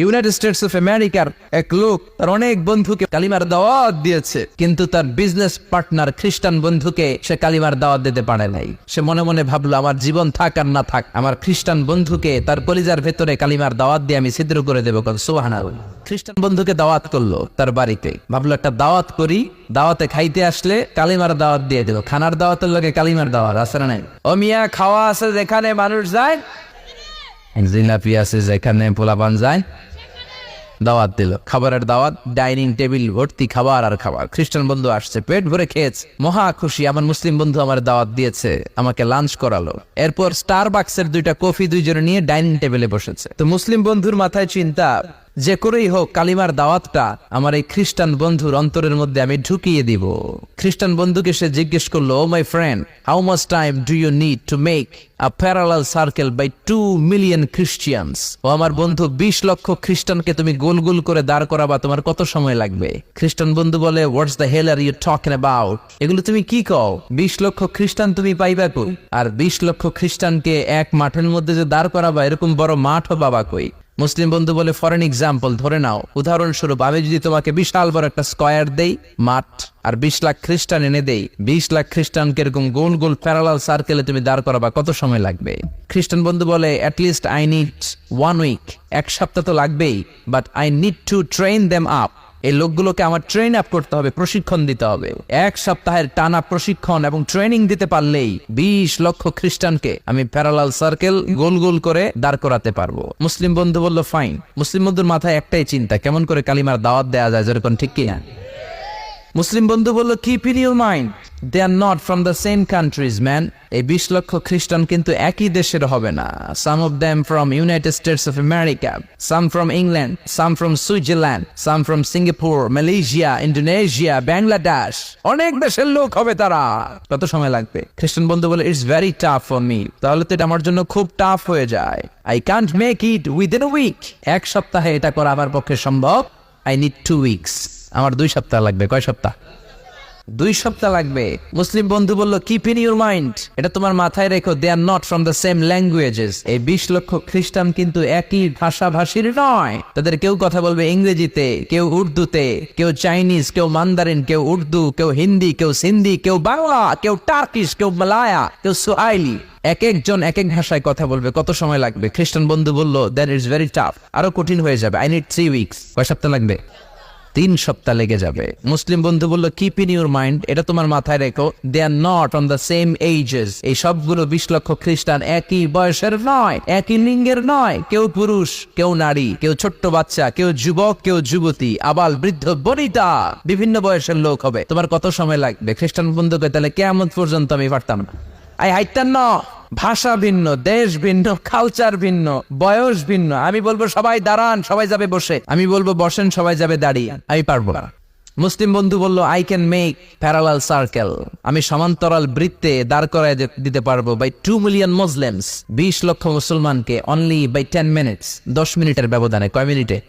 United States of আমেরিকার এক লোক তার অনেক বন্ধুকে কালিমার দাওয়াত দিয়েছে, কিন্তু তার বিজনেস পার্টনার খ্রিস্টান বন্ধুকে সে কালিমার দাওয়াত দিতে পারে নাই। সে মনে মনে ভাবলো, আমার জীবন থাক আর না থাক, আমার খ্রিস্টান বন্ধুকে তার কলিজার ভেতরে কালিমার দাওয়াত দিয়ে আমি ছিদ্র করে দেবো। সুবহানাল্লাহ। খ্রিস্টান বন্ধুকে দাওয়াত করলো তার বাড়িতে, ভাবলো একটা দাওয়াত করি, দাওয়াতে খাইতে আসলে কালিমার দাওয়াত দিয়ে দেবো। খানার দাওয়াতের লগে কালিমার দাওয়াত আছে না নাই? ও মিয়া, খাওয়া আছে যেখানে মানুষ যায়, জিলাপি আছে যেখানে পোলাপান যায়, দাওয়াত দিল, খাবারের দাওয়াত, ডাইনিং টেবিল ভর্তি খাবার আর খাবার। খ্রিস্টান বন্ধু আসছে, পেট ভরে খেয়েছে, মহা খুশি, আমার মুসলিম বন্ধু আমার দাওয়াত দিয়েছে, আমাকে লাঞ্চ করালো। এরপর স্টারবাকসের 2টা কফি দুইজনে নিয়ে ডাইনিং টেবিলে বসেছে। তো মুসলিম বন্ধুর মাথায় চিন্তা, যে করেই হোক কালিমার দাওয়াতটা আমার এই খ্রিস্টান বন্ধুর অন্তরের মধ্যে আমি ঢুকিয়ে দিব। খ্রিস্টান বন্ধুকে সে জিজ্ঞেস করলো, oh my friend, how much time do you need to make a parallel circle by 2 million Christians? ও আমার বন্ধু, 20 লক্ষ খ্রিস্টানকে তুমি গোল গোল করে দাঁড় করাবা, তোমার কত সময় লাগবে? খ্রিস্টান বন্ধু বলে, what's the hell are you talking about? এগুলো তুমি কি কও? 20 লক্ষ খ্রিস্টান তুমি পাইবা কই? আর 20 লক্ষ খ্রিস্টানকে এক মাঠের মধ্যে যে দাঁড় করাবা, এরকম বড় মাঠও পাবা কই? মুসলিম বন্ধু বলে, ফর এন এক্সাম্পল, ধরে নাও, উদাহরণস্বরূপ আমি যদি তোমাকে বিশাল বড় একটা স্কয়ার দেই, মাঠ, আর 20 লাখ খ্রিস্টান এনে দেই, 20 লাখ খ্রিস্টানকে এরকম গোল গোল প্যারালাল সার্কেলে তুমি দাঁড় করাবা, কত সময় লাগবে? খ্রিস্টান বন্ধু বলে, অ্যাটলিস্ট আই নিড 1 উইক, 1 সপ্তাহ তো লাগবেই, but I need to train them up. এই লোকগুলোকে আমার ট্রেন আপ করতে হবে, প্রশিক্ষণ দিতে হবে। 1 সপ্তাহের টানা প্রশিক্ষণ এবং ট্রেনিং দিতে পারলেই 20 লক্ষ খ্রিস্টানকে আমি প্যারালাল সার্কেল গোল গোল করে দাঁড় করাতে পারবো। মুসলিম বন্ধু বলল, ফাইন। মুসলিম বন্ধুর মাথায় একটাই চিন্তা, কেমন করে কালিমার দাওয়াত দেয়া যায়, যেরকম, ঠিক কিনা? মুসলিম বন্ধু বলল, keep in your mind, they are not from the same countries man. এই 20 লক্ষ খ্রিস্টান কিন্তু একই দেশের হবে না। Some of them from United States of America, some from England, some from Switzerland, some from Singapore, Malaysia, Indonesia, Bangladesh, অনেক দেশের লোক হবে তারা। কত সময় লাগবে? খ্রিস্টান বন্ধু বলে, it's very tough for me. তাহলে তো এটা আমার জন্য খুব টাফ হয়ে যায়। I can't make it within a week. 1 সপ্তাহে এটা করা আমার পক্ষে সম্ভব। I need 2 weeks. আমার 2 সপ্তাহ লাগবে। কয় সপ্তাহ? 2 সপ্তাহ লাগবে। মুসলিম বন্ধু বলল, কিপ ইন ইউর মাইন্ড, এটা তোমার মাথায় রেখো, they are not from the same languages. এই 20 লক্ষ খ্রিস্টান কিন্তু একই ভাষাভাষীর নয়। তাদের কেউ কথা বলবে ইংরেজিতে, কেউ উর্দুতে, কেউ চাইনিজ, কেউ মান্দারিন, কেউ উর্দু, কেউ হিন্দি, কেউ সিন্ধি, কেউ বাংলা, কেউ টার্কিশ, কেউ মালায়া, কেউ সুহাইলি। এক একজন এক এক ভাষায় কথা বলবে, কত সময় লাগবে? খ্রিস্টান বন্ধু বলল, দ্যাট ইজ ভেরি টাফ, আরো কঠিন হয়ে যাবে। I need 3 weeks. কয় সপ্তাহ লাগবে? 3 সপ্তাহ লেগে যাবে। মুসলিম বন্ধু বলল, কিপ ইন ইউর মাইন্ড, এটা তোমার মাথায় রেখো, they are not on the same ages. এই সবগুলো 20 লক্ষ খ্রিস্টান একই বয়সের নয়, একই লিঙ্গের নয়। কেউ পুরুষ, কেউ নারী, কেউ ছোট্ট বাচ্চা, কেউ যুবক, কেউ যুবতী, আবাল বৃদ্ধ বনিতা, বিভিন্ন বয়সের লোক হবে। তোমার কত সময় লাগবে? খ্রিস্টান বন্ধুকে, তাহলে কিয়ামত পর্যন্ত আমি পারতাম না। আই হাইতাম না। ভাষা ভিন্ন, দেশ ভিন্ন, কালচার ভিন্ন, বয়স ভিন্ন। আমি বলবো সবাই দাঁড়ান, সবাই যাবে বসে। আমি বলবো বসেন, সবাই যাবে দাঁড়িয়ে। আমি পারবো না। মুসলিম বন্ধু বলল, I can make parallel circle, আমি সমান্তরাল বৃত্তে দাঁড় করায় দিতে পারবো, বাই 2 মিলিয়ন মুসলিমস, 20 লক্ষ মুসলমানকে, অনলি বাই 10 মিনিটস, 10 মিনিটের ব্যবধানে। কয় মিনিটে?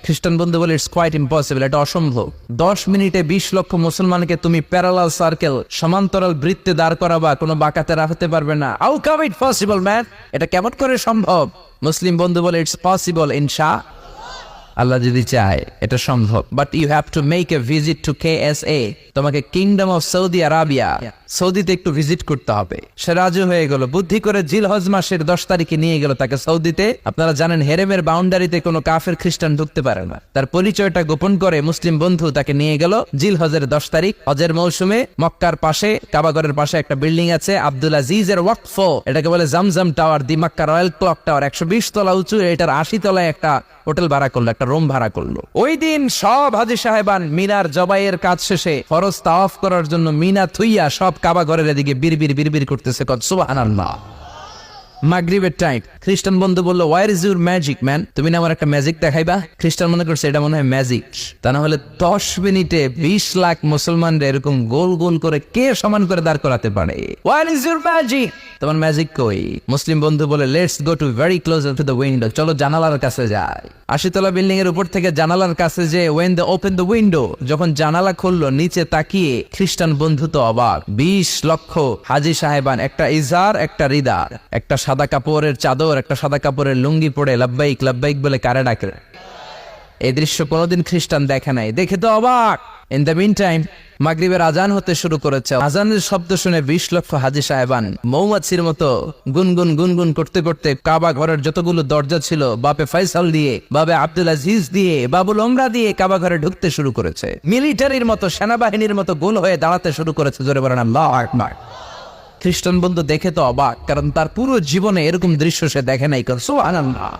খ্রিস্টান বন্ধু বলে, ইটস কোয়াইট ইম্পসিবল, এটা অসম্ভব। 10 মিনিটে 20 লক্ষ মুসলমানকে তুমি প্যারালাল সার্কেল, সমান্তরাল বৃত্তে দাঁড় করাবা, কোনো বাঁকাতে রাখতে পারবে না। How come it possible man, এটা কেমন করে সম্ভব? মুসলিম বন্ধু বলে, ইটস পসিবল ইনশাআল্লাহ, আল্লাহ যদি চায় এটা সম্ভব। But you have to make a visit to KSA, তোমাকে কিংডম অফ সৌদি আরাবিয়া, সৌদিতে একটু ভিজিট করতে হবে। সে রাজি হয়ে গেল, বুদ্ধি করে জিলহজ মাসের 10 তারিখে নিয়ে গেল তাকে সৌদিতে। আপনারা জানেন, হেরেমের বাউন্ডারিতে কোনো কাফের খ্রিস্টান ঢুকতে পারে না। তার পরিচয়টা গোপন করে মুসলিম বন্ধু তাকে নিয়ে গেল জিলহজের 10 তারিখ, হজের মৌসুমে। মক্কার পাশে, কাবাগরের পাশে একটা বিল্ডিং আছে, আব্দুল আজিজের ওয়াকফ, এটাকে বলে জামজাম টাওয়ার, দি মক্কা রয়্যাল ক্লক টাওয়ার, 120 তলা উঁচু। এটার 80 তলায় একটা হোটেল ভাড়া করলো, একটা রুম ভাড়া করলো। ওই দিন সব হাজী সাহেবান মিনার জবাইয়ের কাজ শেষে ফরজ তাওয়াফ করার জন্য মিনা থুইয়া সব কাবা ঘরের এদিকে বিড়বিড় করতেছে। সুবহানাল্লাহ। মাগরিবের টাইম। খ্রিস্টান বন্ধু বলল, where is your magic man, তুমি না আমার একটা ম্যাজিক দেখাইবা? খ্রিস্টান মনে করছে এটা মনে হয় ম্যাজিক। তা না হলে 10 মিনিটে 20 লাখ মুসলমানরা এরকম গোল গোল করে কে সমান করে দাঁড় করাতে পারে? ওয়ার ইজ ইউর ম্যাজিক, তোমার ম্যাজিক কই? মুসলিম বন্ধু বলে, let's go to very close to the window, চলো জানালার কাছে যাই। 80 তলা বিল্ডিং এর উপর থেকে জানালার কাছে যে when the open the window, যখন জানালা খুললো নিচে তাকিয়ে খ্রিস্টান বন্ধু তো অবাক। 20 লক্ষ হাজি সাহেবান, একটা ইজার একটা রিদা, একটা সাদা কাপড়ের চাদর একটা সাদা কাপড়ের লুঙ্গি পরে লাব্বাইক লাব্বাইক বলে কারে ডাকে। এই দৃশ্য কোনোদিন খ্রিস্টান দেখে নাই, দেখে তো অবাক। ইন দ্য মিন টাইম মাগরিবের আজান হতে শুরু করেছে। আজানের শব্দ শুনে 20 লক্ষ হাজি সাহেবান মৌমাছির মতো গুনগুন গুনগুন করতে করতে কাবা ঘরের যতগুলো দরজা ছিল বাপে ফয়সাল দিয়ে, বাবে আব্দুল আজিজ দিয়ে, বাবুল ওমরা দিয়ে কাবা ঘরে ঢুকতে শুরু করেছে। মিলিটারির মতো, সেনাবাহিনীর মতো গোল হয়ে দাঁড়াতে শুরু করেছে। জোরে বলেন আল্লাহু আকবার। খ্রিস্টান বন্ধু দেখে তো অবাক, কারণ তার পুরো জীবনে এরকম দৃশ্য সে দেখে নাই। সুবহানাল্লাহ।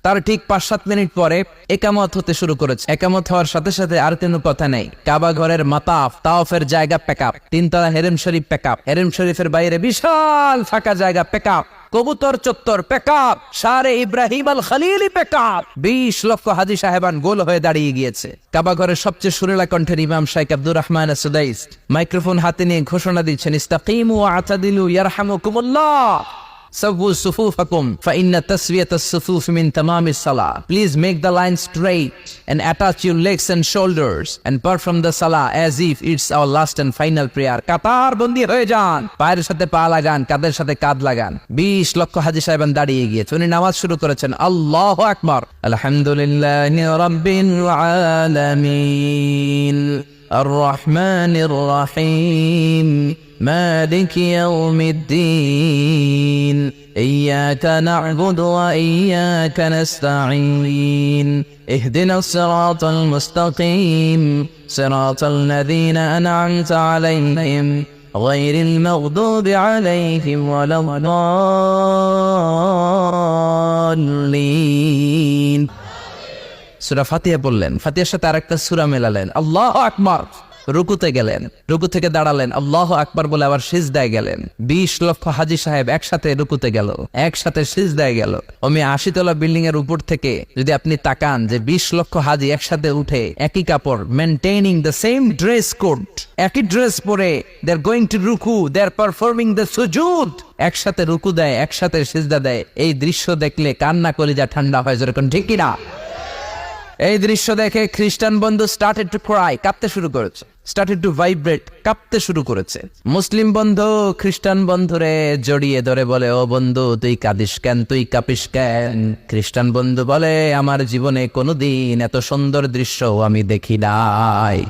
তার ঠিক 5-7 মিনিট পরে একামত হতে শুরু করেছে। একামত হওয়ার সাথে সাথে আর কোনো কথা নেই। কাবা ঘরের মাতাফ তাওয়াফের জায়গা প্যাকআপ, 3 তলা হেরেম শরীফ প্যাকআপ, হেরেম শরীফের বাইরে বিশাল ফাঁকা জায়গা প্যাকআপ, কবুতর চত্বর প্যাকআপ, শারে ইব্রাহিম আল খলিলি প্যাকআপ। 20 লক্ষ হাজি সাহেবান গোল হয়ে দাঁড়িয়ে গিয়েছে। কাবা ঘরের সবচেয়ে সুরেলা কণ্ঠের ইমাম শাইখ আব্দুর রহমান সুদাইস মাইক্রোফোন হাতে নিয়ে ঘোষণা দিচ্ছেন, ইস্তাকিমু ওয়া আতাদিলু ইয়ারহামুকুমুল্লাহ, সাওউ সুফুফাকুম ফাইন্না তাসওয়াতাস সুফুফ মিন তামামিস সালাহ। Please make the line straight and attach your legs and shoulders and perform the salah as if it's our last and final prayer. কাতার বন্দী হয়ে যান, পায়ের সাথে পা লাগান, কাঁধের সাথে কাঁধ লাগান। 20 লক্ষ হাজি সাহেবান দাঁড়িয়ে গিয়েছে। উনি নামাজ শুরু করেছেন, আল্লাহু আকবার, আলহামদুলিল্লাহি রাব্বিল আলামিন আর রহমানির রহিম مالك يوم الدين إياك نعبد وإياك نستعين اهدنا الصراط المستقيم صراط الذين أنعمت عليهم غير المغضوب عليهم ولا الضالين। সূরা ফাতিহা বললেন, ফাতিহার সাথে আরেকটা সূরা মেলালেন, আল্লাহু আকবার। রুকুতে গেলেন, রুকু থেকে দাঁড়ালেন, আল্লাহু আকবার বলে আবার সিজদায় গেলেন। 20 লক্ষ হাজি সাহেব একসাথে রুকুতে গেল, একসাথে সিজদায় গেল। 80 তলা বিল্ডিং এর উপর থেকে যদি আপনি তাকান যে 20 লক্ষ হাজি একসাথে উঠে একই কাপড়, maintaining the same dress code, একই ড্রেস পরে দে আর গোইং টু রুকু, দে আর পারফর্মিং দ্য সুজুদ, একসাথে রুকু দেয়, একসাথে সিজদা দেয়। এই দৃশ্য দেখলে কান্না কলিজা ঠান্ডা হয়, যেরকম ঠিক কিনা? এই দৃশ্য দেখে খ্রিস্টান বন্ধু স্টার্টেড টু ক্রাই, কাঁপতে শুরু করেছে, স্টার্টেড টু ভাইব্রেট, কাঁপতে শুরু করেছে। মুসলিম বন্ধু খ্রিস্টান বন্ধুরে জড়িয়ে ধরে বলে, ও বন্ধু তুই কাঁদিস কেন, তুই কাঁপিস কেন? খ্রিস্টান বন্ধু বলে, আমার জীবনে কোনোদিন এত সুন্দর দৃশ্য আমি দেখি নাই।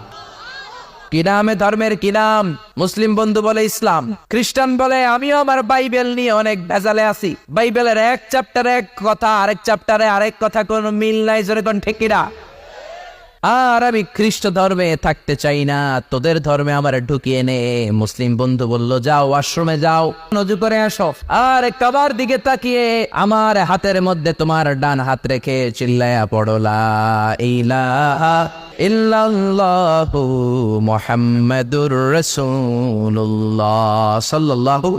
কি নামে ধর্মের কি নাম? মুসলিম বন্ধু বলে ইসলাম। খ্রিস্টান বলে, আমিও আমার বাইবেল নিয়ে অনেক ভেজালে আছি, বাইবেলের এক চ্যাপ্টারে এক কথা, আরেক চ্যাপ্টারে আরেক কথা, কোনো মিল নাই, জোরে কোন ঠিক কিনা? আর আমি খ্রিস্ট ধর্মে থাকতে চাই না, তোদের ধর্মে আমার ঢুকিয়ে নে। মুসলিম বন্ধু বলল, যাও আশ্রমে যাও, নজু করে আসো, আর কাবার দিকে তাকিয়ে আমার হাতের মধ্যে তোমার ডান হাত রেখে চিল্লায়া পড়ো লা ইলাহা ইল্লাল্লাহু মুহাম্মাদুর রাসূলুল্লাহ সাল্লাল্লাহু